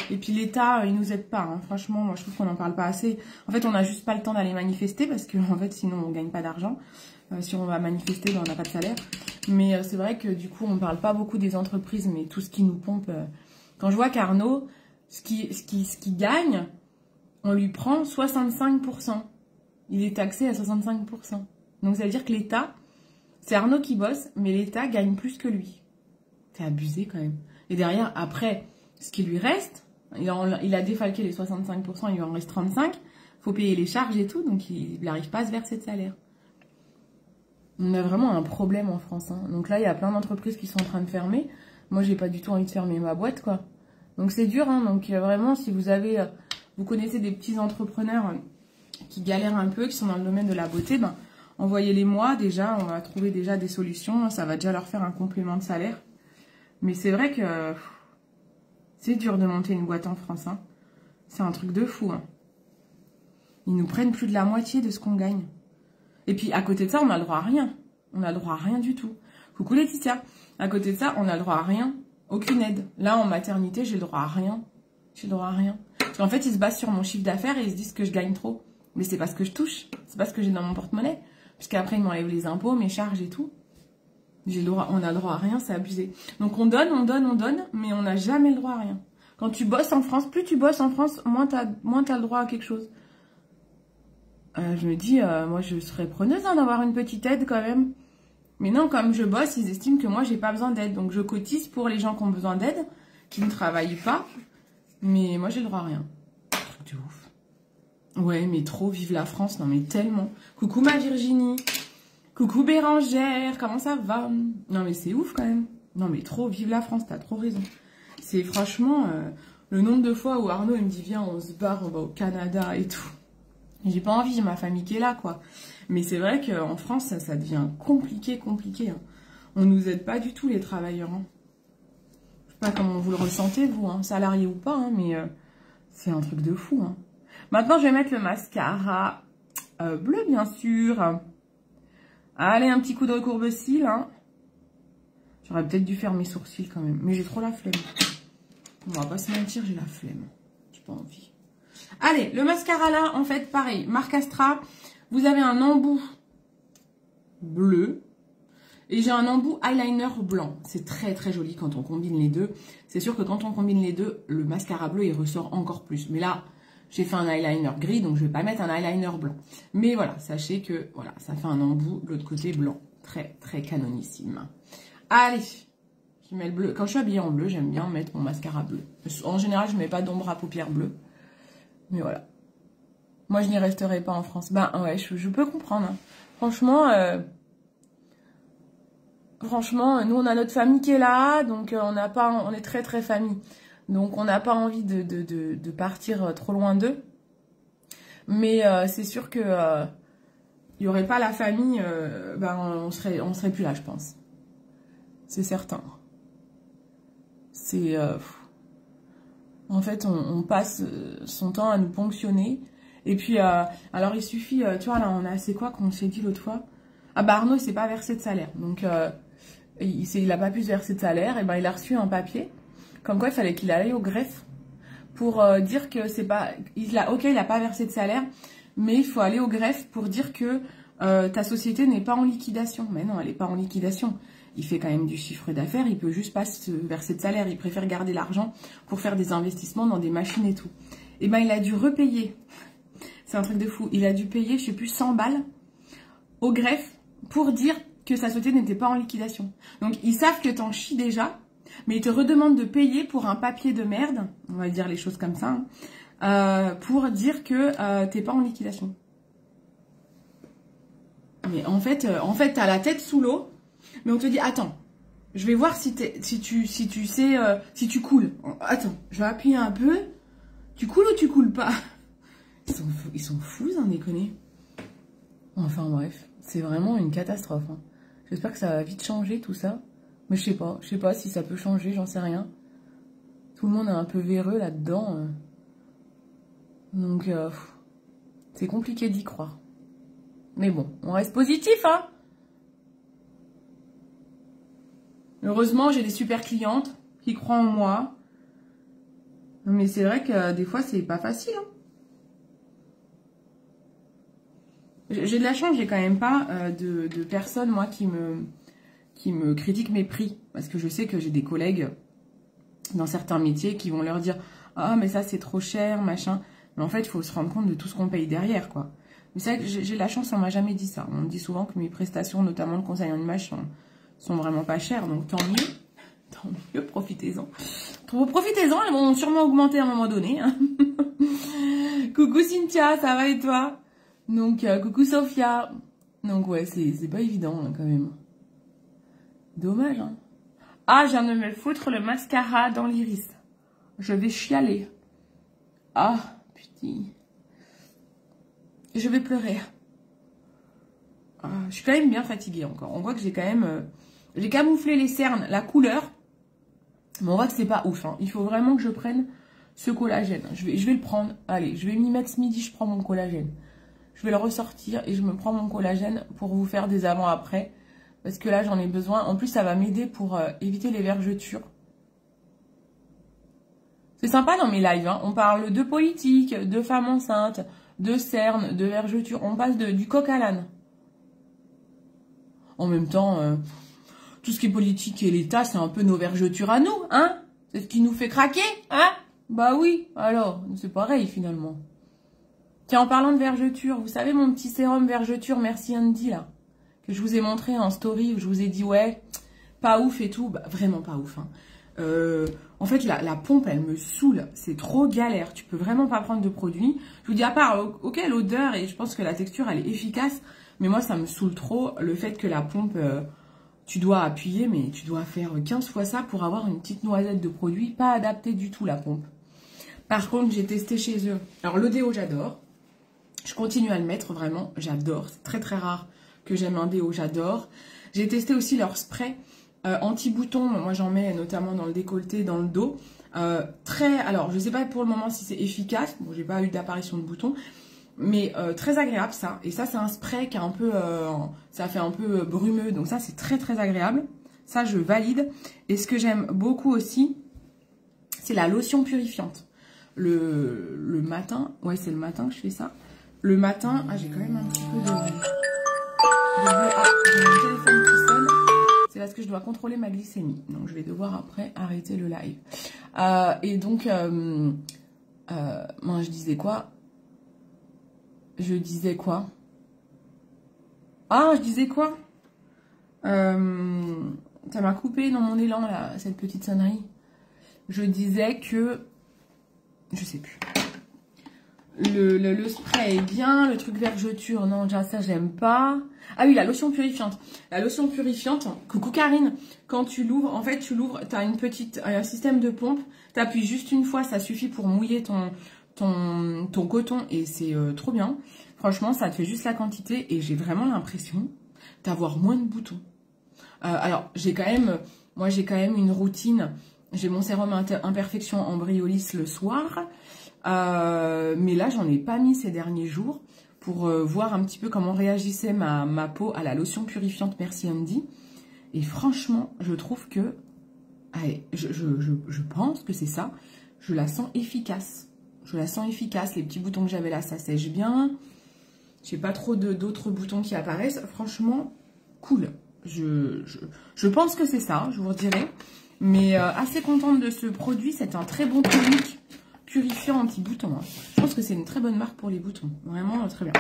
Et puis l'État, il nous aide pas. Hein, franchement, moi, je trouve qu'on n'en parle pas assez. En fait, on n'a juste pas le temps d'aller manifester parce que en fait, sinon, on gagne pas d'argent. Si on va manifester, ben, on n'a pas de salaire. Mais c'est vrai que du coup, on ne parle pas beaucoup des entreprises, mais tout ce qui nous pompe... Quand je vois qu'Arnaud, ce qui gagne, on lui prend 65%. Il est taxé à 65%. Donc ça veut dire que l'État, c'est Arnaud qui bosse, mais l'État gagne plus que lui. C'est abusé quand même. Et derrière, après, ce qui lui reste, il a défalqué les 65%, il lui en reste 35%. Il faut payer les charges et tout, donc il n'arrive pas à se verser de salaire. On a vraiment un problème en France. Hein. Donc là, il y a plein d'entreprises qui sont en train de fermer. Moi, j'ai pas du tout envie de fermer ma boîte, quoi. Donc c'est dur, hein. Donc vraiment, si vous connaissez des petits entrepreneurs qui galèrent un peu, qui sont dans le domaine de la beauté, ben, envoyez-les moi déjà, on va trouver déjà des solutions, ça va déjà leur faire un complément de salaire. Mais c'est vrai que c'est dur de monter une boîte en France, hein. C'est un truc de fou, hein. Ils nous prennent plus de la moitié de ce qu'on gagne. Et puis à côté de ça, on a le droit à rien. On a le droit à rien du tout. Coucou Laetitia. À côté de ça, on a le droit à rien. Aucune aide. Là, en maternité, j'ai le droit à rien. J'ai le droit à rien. Parce qu'en fait, ils se basent sur mon chiffre d'affaires et ils se disent que je gagne trop. Mais c'est pas ce que je touche. C'est pas ce que j'ai dans mon porte-monnaie. Puisqu'après, ils m'enlèvent les impôts, mes charges et tout. On a le droit à rien, c'est abusé. Donc on donne, mais on n'a jamais le droit à rien. Quand tu bosses en France, plus tu bosses en France, moins t'as le droit à quelque chose. Je me dis, moi je serais preneuse hein, d'avoir une petite aide quand même. Mais non, comme je bosse, ils estiment que moi, j'ai pas besoin d'aide. Donc, je cotise pour les gens qui ont besoin d'aide, qui ne travaillent pas. Mais moi, j'ai le droit à rien. Truc de ouf. Ouais, mais trop, vive la France. Non, mais tellement. Coucou ma Virginie. Coucou Bérangère. Comment ça va? Non, mais c'est ouf quand même. Non, mais trop, vive la France. T'as trop raison. C'est franchement le nombre de fois où Arnaud, il me dit, viens, on se barre, on va au Canada et tout. J'ai pas envie, j'ai ma famille qui est là, quoi. Mais c'est vrai qu'en France, ça devient compliqué. Hein. On nous aide pas du tout, les travailleurs. Hein. Je sais pas comment vous le ressentez, vous, hein, salarié ou pas, hein, mais c'est un truc de fou. Hein. Maintenant, je vais mettre le mascara. bleu, bien sûr. Allez, un petit coup de courbe-cils. Hein. J'aurais peut-être dû faire mes sourcils quand même. Mais j'ai trop la flemme. On va pas se mentir, j'ai la flemme. J'ai pas envie. Allez, le mascara là, en fait, pareil. Marc Astra, vous avez un embout bleu. Et j'ai un embout eyeliner blanc. C'est très très joli quand on combine les deux. C'est sûr que quand on combine les deux, le mascara bleu, il ressort encore plus. Mais là, j'ai fait un eyeliner gris, donc je vais pas mettre un eyeliner blanc. Mais voilà, sachez que voilà, ça fait un embout de l'autre côté blanc. Très très canonissime. Allez, je mets le bleu. Quand je suis habillée en bleu, j'aime bien mettre mon mascara bleu. En général, je mets pas d'ombre à paupières bleues. Mais voilà. Moi, je n'y resterai pas en France. Ben ouais, je peux comprendre. Hein. Franchement, nous, on a notre famille qui est là, donc on est très très famille. Donc, on n'a pas envie de partir trop loin d'eux. Mais c'est sûr que il n'y aurait pas la famille, on serait plus là, je pense. C'est certain. C'est... en fait, on passe son temps à nous ponctionner. Et puis, alors il suffit, tu vois, là, on a, c'est quoi qu'on s'est dit l'autre fois? Ah bah Arnaud, il s'est pas versé de salaire. Donc, il n'a pas pu se verser de salaire. Et ben, il a reçu un papier. Comme quoi, il fallait qu'il aille au greffe pour dire que c'est pas... Ok, il n'a pas versé de salaire, mais il faut aller au greffe pour dire que ta société n'est pas en liquidation. Mais non, elle n'est pas en liquidation. Il fait quand même du chiffre d'affaires, il peut juste pas se verser de salaire. Il préfère garder l'argent pour faire des investissements dans des machines et tout. Et ben, il a dû repayer. C'est un truc de fou. Il a dû payer, je sais plus, 100 balles au greffe pour dire que sa société n'était pas en liquidation. Donc, ils savent que t'en chies déjà, mais ils te redemandent de payer pour un papier de merde, on va dire les choses comme ça, pour dire que t'es pas en liquidation. Mais en fait t'as la tête sous l'eau, mais on te dit, attends, je vais voir si tu sais, si tu coules. Attends, je vais appuyer un peu. Tu coules ou tu coules pas? Ils sont fous, sans déconner. Enfin bref, c'est vraiment une catastrophe. Hein. J'espère que ça va vite changer tout ça. Mais je sais pas si ça peut changer, j'en sais rien. Tout le monde est un peu véreux là-dedans. Donc, c'est compliqué d'y croire. Mais bon, on reste positif, hein. Heureusement, j'ai des super clientes qui croient en moi. Mais c'est vrai que des fois, c'est pas facile, hein. J'ai de la chance, j'ai quand même pas de personnes, moi, qui me critiquent mes prix. Parce que je sais que j'ai des collègues dans certains métiers qui vont leur dire « Ah, mais ça, c'est trop cher, machin. » Mais en fait, il faut se rendre compte de tout ce qu'on paye derrière, quoi. Mais c'est vrai que j'ai de la chance, on m'a jamais dit ça. On me dit souvent que mes prestations, notamment le conseil en image, sont vraiment pas chères. Donc, tant mieux. Tant mieux, profitez-en. Profitez-en, elles vont sûrement augmenter à un moment donné. Hein. Coucou Cynthia, ça va et toi? Donc, coucou Sophia. Donc, ouais, c'est pas évident, hein, quand même. Dommage, hein. Ah, je viens de me foutre le mascara dans l'iris. Je vais chialer. Ah, putain. Je vais pleurer. Ah, je suis quand même bien fatiguée encore. On voit que j'ai quand même... j'ai camouflé les cernes, la couleur. Mais on voit que c'est pas ouf. Hein. Il faut vraiment que je prenne ce collagène. Je vais le prendre. Allez, je vais m'y mettre ce midi, je prends mon collagène. Je vais le ressortir et je me prends mon collagène pour vous faire des avant-après. Parce que là, j'en ai besoin. En plus, ça va m'aider pour éviter les vergetures. C'est sympa dans mes lives. Hein. On parle de politique, de femmes enceintes, de cernes, de vergetures. On passe du coq à l'âne. En même temps, tout ce qui est politique et l'État, c'est un peu nos vergetures à nous. Hein? C'est ce qui nous fait craquer. Hein? Bah oui. Alors, c'est pareil finalement. Tiens, en parlant de vergetures, vous savez mon petit sérum vergeture, merci Andy, là, que je vous ai montré en story, où je vous ai dit, ouais, pas ouf et tout. Bah, vraiment pas ouf. Hein. En fait, la pompe, elle me saoule. C'est trop galère. Tu peux vraiment pas prendre de produit. Je vous dis, à part, ok, l'odeur, et je pense que la texture, elle est efficace. Mais moi, ça me saoule trop. Le fait que la pompe, tu dois appuyer, mais tu dois faire 15 fois ça pour avoir une petite noisette de produit. Pas adaptée du tout, la pompe. Par contre, j'ai testé chez eux. Alors, le déo, j'adore. Je continue à le mettre, vraiment. J'adore. C'est très, très rare que j'aime un déo. J'adore. J'ai testé aussi leur spray anti-bouton. Moi, j'en mets notamment dans le décolleté, dans le dos. Alors, je sais pas pour le moment si c'est efficace. Bon, j'ai pas eu d'apparition de boutons. Mais très agréable ça. Et ça, c'est un spray qui est un peu... ça fait un peu brumeux. Donc ça, c'est très très agréable. Ça, je valide. Et ce que j'aime beaucoup aussi, c'est la lotion purifiante. Le matin, ouais, c'est le matin que je fais ça. Le matin, ah, j'ai quand même un petit peu de... Ah, j'ai mon téléphone qui sonne. C'est parce que je dois contrôler ma glycémie. Donc, je vais devoir après arrêter le live. Et donc, moi, je disais quoi? Ah, je disais quoi? Ça m'a coupé dans mon élan, là, cette petite sonnerie. Je disais que... Je sais plus. Le spray est bien, le truc vergeture, non, déjà ça, j'aime pas. Ah oui, la lotion purifiante. La lotion purifiante, coucou Karine, quand tu l'ouvres, en fait, tu l'ouvres, tu as un système de pompe, tu appuies juste une fois, ça suffit pour mouiller ton coton et c'est trop bien. Franchement, ça te fait juste la quantité et j'ai vraiment l'impression d'avoir moins de boutons. Alors, moi j'ai quand même une routine. J'ai mon sérum imperfection Embryolisse le soir. Mais là, j'en ai pas mis ces derniers jours pour voir un petit peu comment réagissait ma peau à la lotion purifiante Merci Andy. Et franchement, je trouve que... Allez, je pense que c'est ça. Je la sens efficace. Je la sens efficace. Les petits boutons que j'avais là, ça sèche bien. J'ai pas trop d'autres boutons qui apparaissent. Franchement, cool. Je pense que c'est ça, je vous redirai. Mais assez contente de ce produit. C'est un très bon tonique purifiant anti-boutons. Hein. Je pense que c'est une très bonne marque pour les boutons. Vraiment très bien.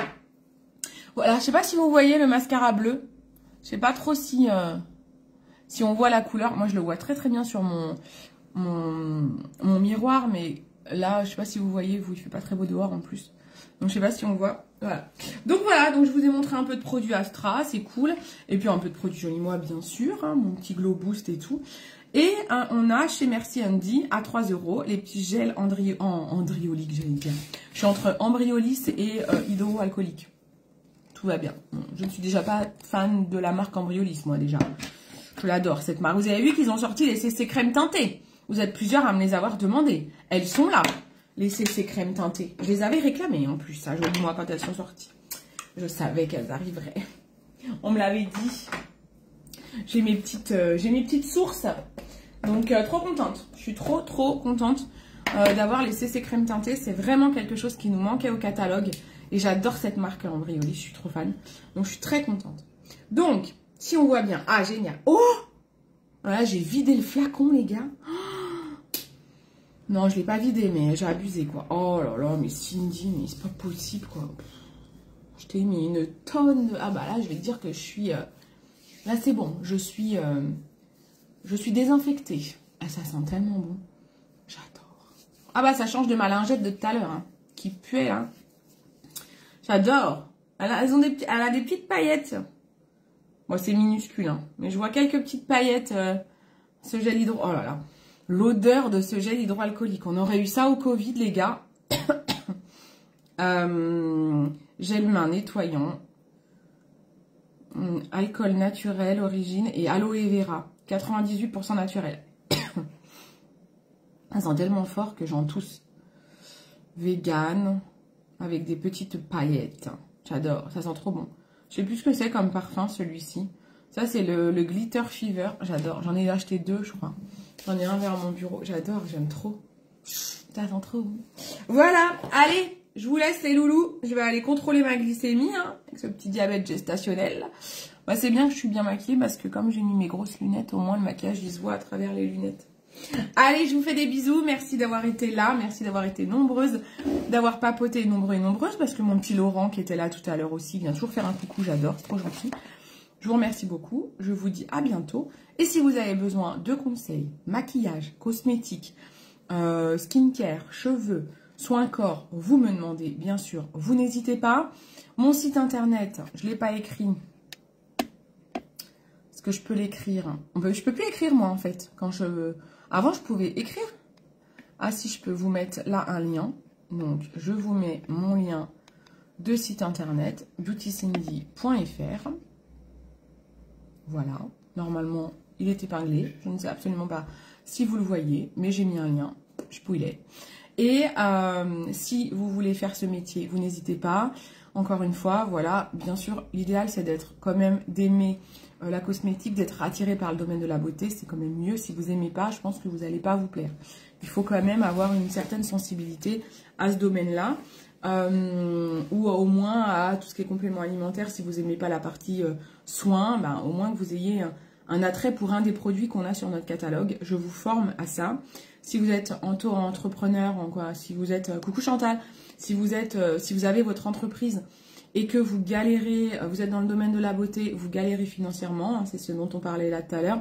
Voilà, je sais pas si vous voyez le mascara bleu. Je sais pas trop si on voit la couleur. Moi, je le vois très très bien sur mon miroir. Mais là, je sais pas si vous voyez. Il fait pas très beau dehors en plus. Donc, je sais pas si on voit. Voilà. Donc, voilà. Donc, je vous ai montré un peu de produits Astra. C'est cool. Et puis, un peu de produits Joli Moi, bien sûr. Hein, mon petit Glow Boost et tout. Et on a chez Merci Andy à 3 € les petits gels embryoliques, j'allais dire. Je suis entre embryolisse et hydroalcoolique. Tout va bien. Je ne suis déjà pas fan de la marque Embryolisse, moi déjà. Je l'adore cette marque. Vous avez vu qu'ils ont sorti les CC crème teintées. Vous êtes plusieurs à me les avoir demandées. Elles sont là, les CC crème teintées. Je les avais réclamées en plus, ça, Joli Moi, quand elles sont sorties. Je savais qu'elles arriveraient. On me l'avait dit. J'ai mes petites sources. Donc, trop contente. Je suis trop contente d'avoir les CC crème teintées. C'est vraiment quelque chose qui nous manquait au catalogue. Et j'adore cette marque Embryolisse. Je suis trop fan. Donc, je suis très contente. Donc, si on voit bien. Ah, génial. Oh! Voilà, j'ai vidé le flacon, les gars. Oh, non, je ne l'ai pas vidé, mais j'ai abusé, quoi. Oh là là, mais Cindy, mais c'est pas possible, quoi. Je t'ai mis une tonne de... Ah bah là, je vais te dire que je suis... Là, c'est bon. Je suis désinfectée. Ah, ça sent tellement bon. J'adore. Ah bah, ça change de ma lingette de tout à l'heure, hein, qui puait, hein. J'adore. Elle a des petites paillettes. Bon, c'est minuscule, hein, mais je vois quelques petites paillettes. Ce gel hydro... Oh là là. L'odeur de ce gel hydroalcoolique. On aurait eu ça au Covid, les gars. Gel main nettoyant. Alcool naturel, origine et aloe vera. 98% naturel. Ça sent tellement fort que j'en tousse. Vegan. Avec des petites paillettes. J'adore. Ça sent trop bon. Je sais plus ce que c'est comme parfum, celui-ci. Ça, c'est le Glitter Fever. J'adore. J'en ai acheté 2, je crois. J'en ai un vers mon bureau. J'adore. J'aime trop. Ça sent trop bon. Voilà. Allez, je vous laisse les loulous. Je vais aller contrôler ma glycémie, hein, avec ce petit diabète gestationnel. Bah, c'est bien que je suis bien maquillée parce que comme j'ai mis mes grosses lunettes, au moins le maquillage, il se voit à travers les lunettes. Allez, je vous fais des bisous. Merci d'avoir été là. Merci d'avoir été nombreuses. D'avoir papoté nombreux et nombreuses. Parce que mon petit Laurent qui était là tout à l'heure aussi vient toujours faire un coucou. J'adore. C'est trop gentil. Je vous remercie beaucoup. Je vous dis à bientôt. Et si vous avez besoin de conseils, maquillage, cosmétiques, skincare, cheveux, soins corps, vous me demandez, bien sûr. Vous n'hésitez pas. Mon site internet, je ne l'ai pas écrit. Est-ce que je peux l'écrire? Je peux plus écrire, moi, en fait. Avant, je pouvais écrire. Ah, si, je peux vous mettre là un lien. Donc, je vous mets mon lien de site internet, beautycindy.fr. Voilà. Normalement, il est épinglé. Je ne sais absolument pas si vous le voyez, mais j'ai mis un lien. Je sais pas où il est. Et si vous voulez faire ce métier, vous n'hésitez pas. Encore une fois, voilà, bien sûr, l'idéal c'est d'être quand même, d'aimer la cosmétique, d'être attiré par le domaine de la beauté. C'est quand même mieux. Si vous n'aimez pas, je pense que vous n'allez pas vous plaire. Il faut quand même avoir une certaine sensibilité à ce domaine-là. Ou au moins à tout ce qui est complément alimentaire. Si vous n'aimez pas la partie soins, ben, au moins que vous ayez un attrait pour un des produits qu'on a sur notre catalogue. Je vous forme à ça. Si vous êtes entrepreneur, si vous êtes coucou Chantal, si vous avez votre entreprise et que vous galérez, vous êtes dans le domaine de la beauté, vous galérez financièrement, hein, c'est ce dont on parlait là tout à l'heure.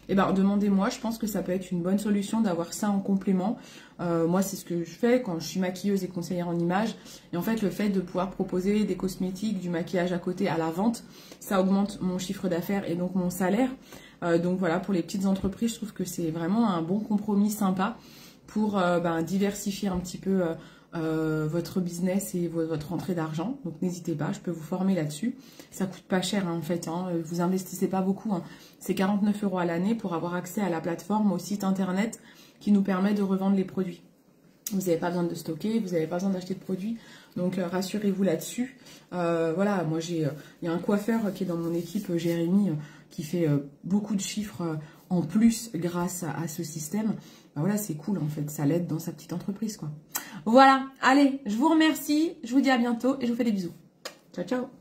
Eh ben, demandez-moi, je pense que ça peut être une bonne solution d'avoir ça en complément. Moi, c'est ce que je fais quand je suis maquilleuse et conseillère en images. Et en fait, le fait de pouvoir proposer des cosmétiques, du maquillage à côté à la vente, ça augmente mon chiffre d'affaires et donc mon salaire. Donc voilà, pour les petites entreprises, je trouve que c'est vraiment un bon compromis sympa pour diversifier un petit peu votre business et votre rentrée d'argent. Donc n'hésitez pas, je peux vous former là-dessus. Ça coûte pas cher hein, en fait, hein. Vous investissez pas beaucoup. Hein. C'est 49 € à l'année pour avoir accès à la plateforme, au site internet qui nous permet de revendre les produits. Vous n'avez pas besoin de stocker, vous n'avez pas besoin d'acheter de produits. Donc rassurez-vous là-dessus. Voilà, moi il y a un coiffeur qui est dans mon équipe, Jérémy, qui fait beaucoup de chiffres en plus grâce à ce système. Ben voilà, c'est cool en fait, ça l'aide dans sa petite entreprise quoi. Voilà, allez, je vous remercie, je vous dis à bientôt et je vous fais des bisous. Ciao, ciao.